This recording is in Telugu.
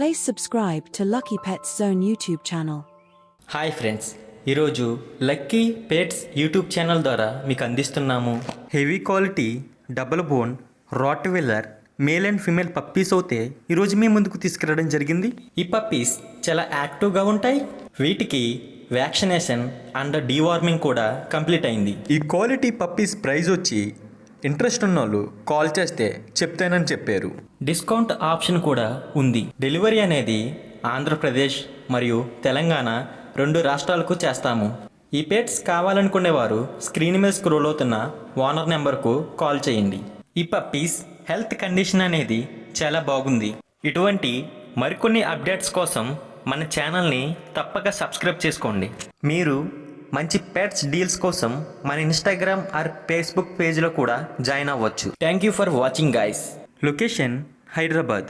Please subscribe to Lucky Pets Zone YouTube channel. Hi friends, ఈరోజు లక్కీ పెట్స్ యూట్యూబ్ ఛానల్ ద్వారా మీకు అందిస్తున్నాము heavy quality double bone Rottweiler male and female puppies అయితే ఈరోజు మీ ముందుకు తీసుకురావడం జరిగింది. ఈ పప్పీస్ చాలా యాక్టివ్గా ఉంటాయి. వీటికి వ్యాక్సినేషన్ అండ్ డీవార్మింగ్ కూడా కంప్లీట్ అయింది. ఈ క్వాలిటీ పప్పీస్ ప్రైస్ వచ్చి ఇంట్రెస్ట్ ఉన్నోళ్ళు కాల్ చేస్తే చెప్తానని చెప్పారు. డిస్కౌంట్ ఆప్షన్ కూడా ఉంది. డెలివరీ అనేది ఆంధ్రప్రదేశ్ మరియు తెలంగాణ 2 రాష్ట్రాలకు చేస్తాము. ఈ పెట్స్ కావాలనుకునేవారు స్క్రీన్ మీద స్క్రోల్ అవుతున్న ఓనర్ నెంబర్కు కాల్ చేయండి. ఈ పప్పీస్ హెల్త్ కండిషన్ అనేది చాలా బాగుంది. ఇటువంటి మరికొన్ని అప్డేట్స్ కోసం మన ఛానల్ని తప్పక సబ్స్క్రైబ్ చేసుకోండి. మీరు మంచి పెట్స్ డీల్స్ కోసం మన ఇన్స్టాగ్రామ్ ఆర్ ఫేస్బుక్ పేజ్లో కూడా జాయిన్ అవ్వచ్చు. Thank you for watching guys. Location Hyderabad.